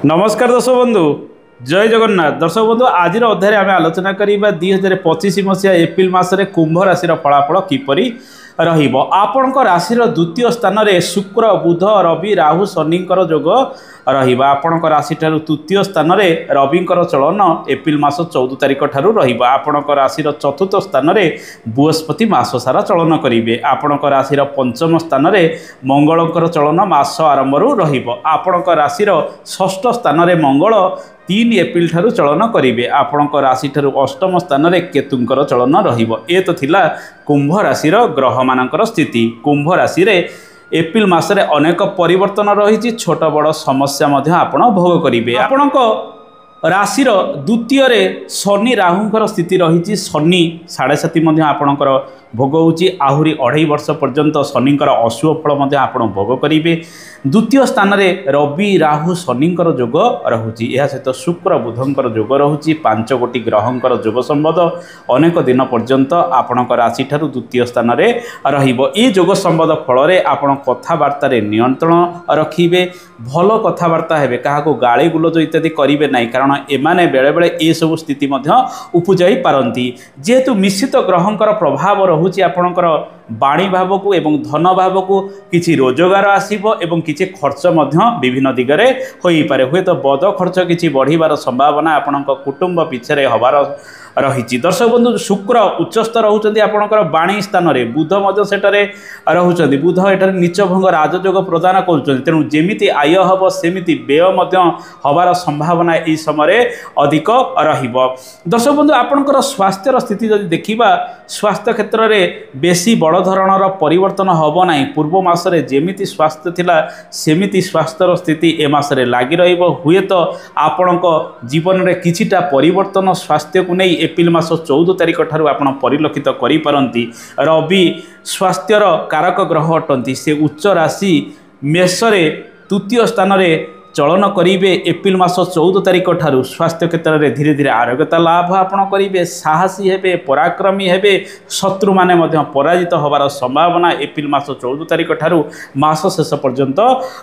नमस्कार दर्शक बंधु जय जगन्नाथ। दर्शक बंधु आज अध्याय आम आलोचना करवा 2025 मसीहा एप्रिल मसरे कुंभ राशि फलाफल किपरि रहिबो। आपणक राशि द्वितीय स्थान में शुक्र बुध रवि राहु शनिकर जोग रहिबा। आपणक राशि ठारू तृतीय स्थान में रविंकर चलन एप्रिल मास 14 तारिख ठारू रहिबा। आपणक राशि चतुर्थ स्थान में बृहस्पति मास सारा चलन करेंगे। आपणक राशि पंचम स्थान में मंगलकर चलन मास आरंभ रहिबो। आपणक राशि षष्ठ स्थान में मंगल 3 एप्रिल ठारू चलन करेंगे। आपणक राशि ठारू अष्टम स्थान में केतुंकर चलन रहिबो। ए तो थिला कुंभ राशि ग्रह मानकर स्थिति। कुंभ राशि रे एप्रिल मासरे अनेक परिवर्तन रही छोट बड़ समस्या आपण भोग करेंगे। आपणक राशिर द्वितीय शनि राहुंकर स्थिति रही। शनि 7.5 आपणकर भोग होची। आहुरी 2.5 वर्ष पर्यंत शनिकर अशुभ फल आप भोग करेंगे। द्वितीय स्थान में रवि राहु शनिकर जोग रहुची। यह सहित शुक्र बुधंकर जोग रहुची। 5 गोटी ग्रहंकर जोग संबंध अनेक दिन पर्यंत आपणक राशि ठारू द्वितीय स्थान में रहिबो। ये जोग संबंध फल आपण कथबार्ता नियंत्रण रखिबे। भल कथबार्ता हेबे, काहाको गाली गुलज इत्यादि करिवे नहीं, कारण एमाने बेले बेले ये सब स्थिति उपजाई पारंती। जेहेतु मिश्रित ग्रहंकर प्रभाव रहुची आपणकर बाणी भाव को एवं धन भाव को किछि रोजगार आसीबो एवं किछि खर्च विभिन्न दिगरे होई पारे। हुए तो बद खर्च किछि बढ़िबार संभावना आपणक कुटुंब पिछरे हबार रही। दर्शक बंधु शुक्र उच्चस्थ रहउचंदी आपणकर बाणी स्थान रे। बुध मध्य सेटारे रहउचंदी। बुध एटारे नीच भंग राजयोग प्रदान करूचंदी। तेणु जेमिति आय हबो सेमिति व्यय मध्य हबार संभावना ई समय अधिक रहिबो। दर्शक बंधु आपणकर स्वास्थ्यर स्थिति जदि देखिबा, स्वास्थ्य क्षेत्र में बेसी बड़ धरणर परिवर्तन हब नहीं। पूर्व मासरे जेमिति स्वास्थ्य थिला सेमिति स्वास्थ्यर स्थिति ए मासरे लागि रहिबो। हुए तो आपणक जीवन में किछिटा परिवर्तन स्वास्थ्य को नहीं एप्रिल मास 14 तारिख ठारू आपण परिलक्षित करि पारंती। रवि स्वास्थ्यर कारक ग्रह अटंती। से उच्च राशि मेषरे तृतीय स्थान में चलन करेंगे। एप्रिल मास 14 तारिख ठारू स्वास्थ्य क्षेत्र में धीरे धीरे आरोग्यता लाभ आपण करेंगे। साहसी हेबे, पराक्रमी हेबे, शत्रु माने मध्य पराजित होबार संभावना एप्रिल मास 14 तारिख ठारू मास शेष पर्यंत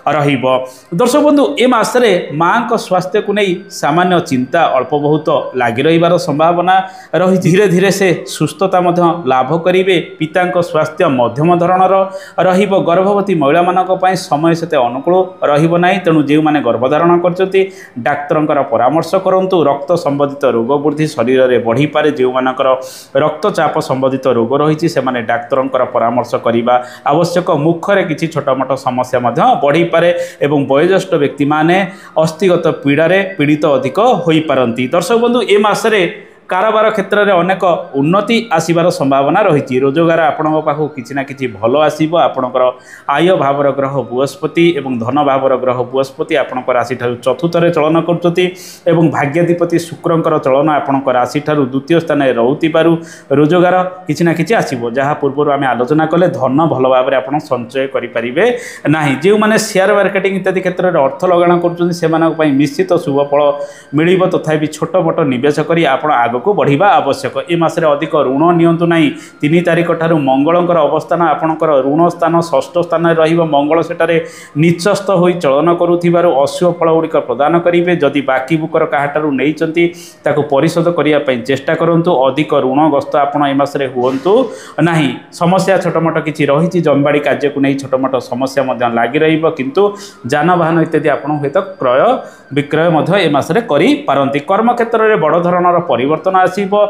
रहिबो। दर्शक बंधु ए मासरे मां को स्वास्थ्य को नहीं सामान्य चिंता अल्प बहुत लागि रहिबार संभावना रही। धीरे धीरे से सुस्थता मध्य लाभ करेंगे। पिता स्वास्थ्य मध्यम धरणर रहिबो। गर्भवती महिला मानक पई समय सेते अनुकूल रहिबो नाही। तेणु जे माने गर्भधारण करछंती डाक्तरंकर परामर्श करंतु। रक्त संबंधित रोग वृद्धि शरीर में बढ़ी पारे। जो मानकर रक्तचाप संबंधित रोग रही से माने डाक्तरंकर परामर्श करने आवश्यक। मुखरे किछि छोट मोट समस्या बढ़ी पारे एवं वयोज्येष्ठ व्यक्ति माने अस्थिगत पीड़ारे पीड़ित अधिक होई पारंती। दर्शक बंधु ए मासरे कारोबार क्षेत्र में अनेक उन्नति आसबार संभावना रही। रोजगार आपण पाखु किछि ना किछि भल आसीबो। आपणकर आय भावर ग्रह बृहस्पति एवं धन भावर ग्रह बृहस्पति आपणक राशि ठारू चतुर्थ चलन करछति एवं भाग्याधिपति शुक्रंकर चलन आपणक राशि ठारू द्वितीय स्थान में रहुतिबारु रोजगार किछि ना किछि आसीबो। जहाँ पूर्व आम आलोचना कले धन भल भाव में आपण संचय करें नहीं। जो मैंने शेयर मार्केटिंग इत्यादि क्षेत्र में अर्थ लगाण कर निश्चित शुभ फल मिल। तथापि छोट मोट निवेश करी आपण आगो को बढ़िबा आवश्यक। ए मासरे अधिक ऋण नियंतु नहीं। 3 तारिख ठारू मंगलंकर अवस्थान आपणकर ऋण स्थान षष्ठ स्थान में रहिबो। मंगल सेटारे नीचस्थ होई चलन करुथिबारु अशुभ फल गुड़िक प्रदान करेंगे। जदि बाकी बुकर काहाठारू नैचंती ताको परिशोध करिया पई चेष्टा करंतु। अधिक ऋणग्रस्त आपण ए मासरे हुअंतु नाही। समस्या छोट मोट किछि रहिछि। जमबाड़ी कार्य को नहीं छोट मोट समस्या मध्य लागि रहिबो, किंतु जानवाहन इत्यादि आपण हेत क्रय विक्रय मध्य ए मासरे करि पारंती। कर्म क्षेत्र में बड़ धरणर परिवर्तन आसीबो।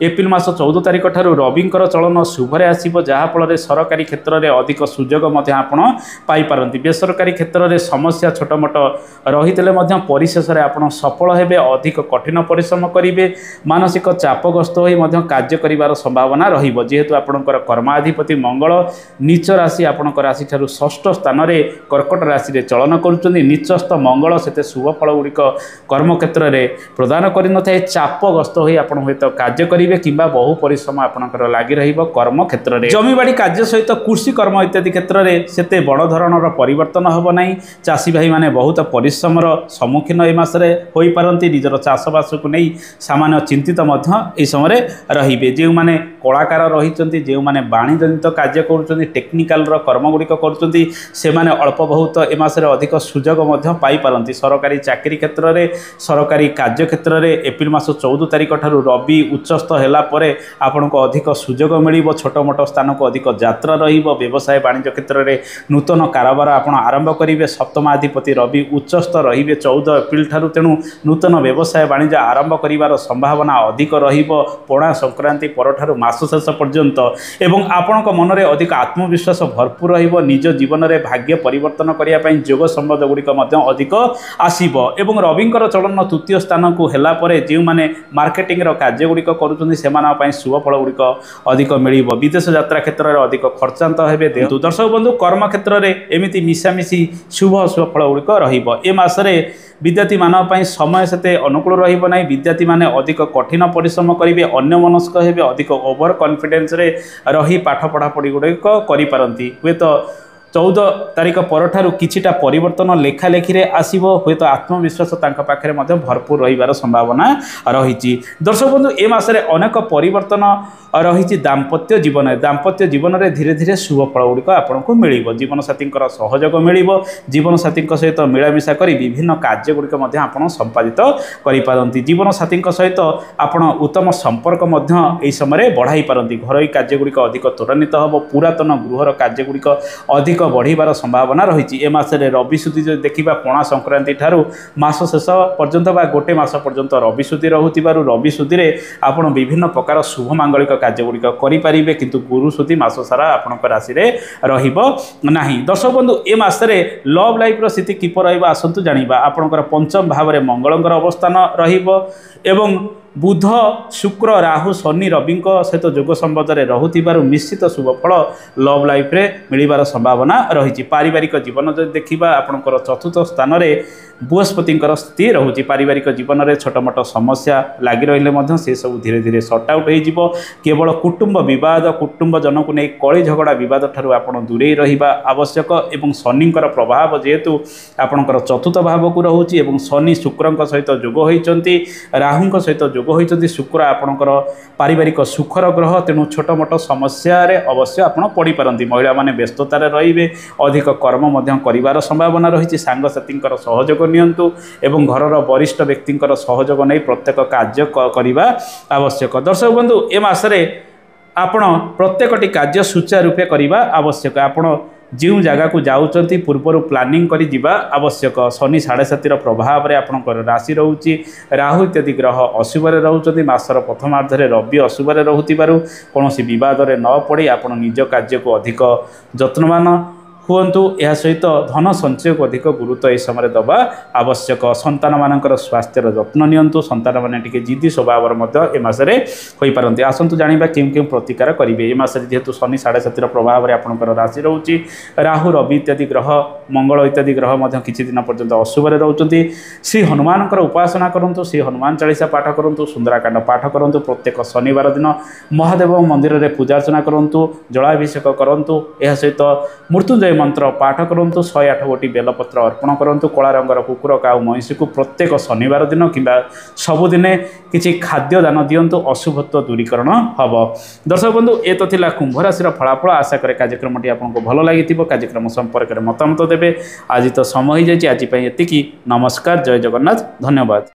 एप्रिल मास 14 तारिख ठारू रविंकर चलन शुभरे आसीबो। जहाँफल सरकारी क्षेत्र में अधिक सुजोग आपण पाई पारंती। बेसरकारी क्षेत्र में समस्या छोट मोट रही परिशेष में आपण सफल हेबे। अधिक कठिन परिश्रम करेंगे। मानसिक चापग्रस्त होई कार्य करिवार संभावना रहिबो। जेहेतु आपणकर कर्माधिपति मंगल नीच राशि आपणकर राशि ठारू षष्ठ स्थान में कर्कट राशि रे चलन करुचंदी। नीचस्थ मंगल सेते शुभ फल गुड़िक कर्म क्षेत्र में प्रदान करि नथाय। चापग्रस्त होई आप हुए कार्य करेंगे कि बहु परिश्रम आपंकर लगी कर्म क्षेत्र में जमीबाड़ी कार्य सहित कृषि कर्म इत्यादि क्षेत्र में से बड़ धरणर परिवर्तन हम ना चाषी भाई मैंने बहुत परिश्रम सम्मुखीन ए मासरे हो पारती निजर चाषबास को नहीं सामान्य चिंतित यह समय रे जो मैंने कलाकार रही जो मैंने वाणिज्यजनित कार्य कर टेक्निकाल कर्मगुड़िक कर अल्प बहुत ए मासरे अधिक सुजोग पाई सरकारी चाकरी क्षेत्र में सरकारी कार्य क्षेत्र में एप्रिल मास 14 तारिख ठारू रवि उच्चस्थ होगापर आपण को अधिक सुजोग मिल छोट मोट स्थान को अधिक यात्रा व्यवसाय वाणिज्य क्षेत्र में नूतन कारोबार आप आरंभ करेंगे सप्तमाधिपति रवि उच्चस्थ रे 14 एप्रिल ठारू तेणु नूतन व्यवसाय वाणिज्य आरंभ कर संभावना अधिक पणा संक्रांति पर मास शेष पर्यंत एवं आपण मन में अधिक आत्मविश्वास भरपूर निज जीवन में भाग्य परिवर्तन करने जोग संबंध गुड़िक अधिक आसव एवं रविंकर चलन तृतीय स्थान को हेलापर जो मैंने मार्केटिंग कार्य गुड़िक कर शुभ फल गुड़िक अधिक मिल विदेश यात्रा क्षेत्र में अधिक खर्चांत हे दर्शक बंधु कर्म क्षेत्र में एमती मिशामिशी शुभ शुभ फल गुड़िक रसरे विद्यार्थी मानव समय से अनुकूल रही विद्यार्थी माने अधिक कठिन परिश्रम करेंगे अन्य मनस्क हे अधिक ओवर कॉन्फिडेंस रे रही पाठ पढ़ापढ़ी गुड़िक करें हे तो 14 तारिख पर किछिटा परिवर्तन लेखालेखी रे आसीबो हुए तो आत्मविश्वास तांका पाखरे मध्य भरपूर रहिबार संभावना रही दर्शक बंधु ए मासरे अनेक परिवर्तन रही दाम्पत्य जीवन में धीरे धीरे शुभ फल गुड़िक आपको मिल जीवन साथी सहयोग मिल जीवन साथी सहित मिलामिशा कर विभिन्न कार्य गुड़िक आप संपादित करें जीवन साथी सहित आप उत्तम संपर्क यह समय बढ़ाई पारती घरोई कार्य गुड़िक अधिक त्वरान्वित हम पुरातन गृहर कार्य गुड़िक अधिक बढ़ार संभावना रही ए मासरे रवि सुधी जो देखा पणा संक्रांति ठारू मास शेष पर्यंत गोटे मास पर्यंत रवि सुधी रोथार रवि सुधी में आप विभिन्न प्रकार शुभ मांगलिक कार्य गुड़िक करेंगे किंतु गुरु सुधी मास सारा आपण राशि रहा दर्शक बंधु ए मासरे लव लाइफ स्थिति किपर आसतु जाना आपंकर पंचम भाव में मंगलंकर अवस्थान एवं बुध शुक्र राहु शनि रवि सहित जोग संबंध में रोथार निश्चित शुभ फल लव लाइफ रे मिलबार संभावना रही पारिवारिक जीवन जो देखा आपंकर चतुर्थ स्थान में बृहस्पति स्थिति रोचे पारिवारिक जीवन में छोट मोट समस्या लगी रही से सब धीरे धीरे सर्ट आउट हो केवल कुटुंब विवाद कुटुंब जन को नहीं कली झगड़ा विवाद ठारू आप दूरे रहा आवश्यक एवं शनिंकर प्रभाव जेहेतु आपंकर चतुर्थ भाव को रोचे शनि शुक्र सहित जोग होती राहु सहित जोग होती शुक्र आपंकर पारिवारिक सुखर ग्रह तेणु छोट मोट समस्या अवश्य आप पड़ पारती महिला माने व्यस्ततार रे अधिक कर्म कर संभावना रही सांगसाथी सहयोग नियंतु एवं घरर वरिष्ठ व्यक्ति सहयोग नहीं प्रत्येक कार्य करने आवश्यक दर्शक बंधु ए मासरे आपण प्रत्येकटी कार्य सुचारूपे करने आवश्यक आपण जो जगह को जाऊँच पूर्वर प्लानिंग करी जिबा आवश्यक शनि 7.5 प्रभाव में आपंकर राशि रोचे राहु इत्यादि ग्रह अशुभ रोचे मासर प्रथमार्धे रवि अशुभ रोथार कौन बद न पड़े आप निज कार्य को अधिक जत्नवान हुंतु यह सहित धन संचय को अधिक गुरुत्व यह समय दबा आवश्यक संतान मानकर स्वास्थ्यर जत्न नियंतु संतान माने टिके जिद्दी स्वभाव ए मासरे होई पारंती आसंतु जानिबा केउ केउ प्रतिकार करिवे ए मासरे जेहेतु शनि 7.5 प्रभाव में आपंकर राशि रोचे राहु रवि इत्यादि ग्रह मंगल इत्यादि ग्रह मध्य किछि दिन पर्यंत अशुभ रोचंती श्री हनुमान उपासना करंतु श्री हनुमान चालीसा पाठ करंतु सुंदराकांड पाठ करंतु प्रत्येक शनिवार दिन महादेव मंदिर में पूजार्चना करंतु जलाभिषेक करंतु यह सहित मृत्युंजय मंत्र पाठ करंतु 108 गोटी बेलपत्र अर्पण करंतु कला रंगर कुकुर काउ महिषी को प्रत्येक शनिवार दिन किंबा सबुदिने किछि खाद्य दान दियंतु अशुभत्व दूरीकरण हम दर्शक बंधु ए तो थिला कुंभ राशि फलाफल आशा करे कार्यक्रमटी आपको भल लगी कार्यक्रम संपर्क में मतामत देवे आज तो समय हो जाए आज एतिकी नमस्कार जय जगन्नाथ धन्यवाद।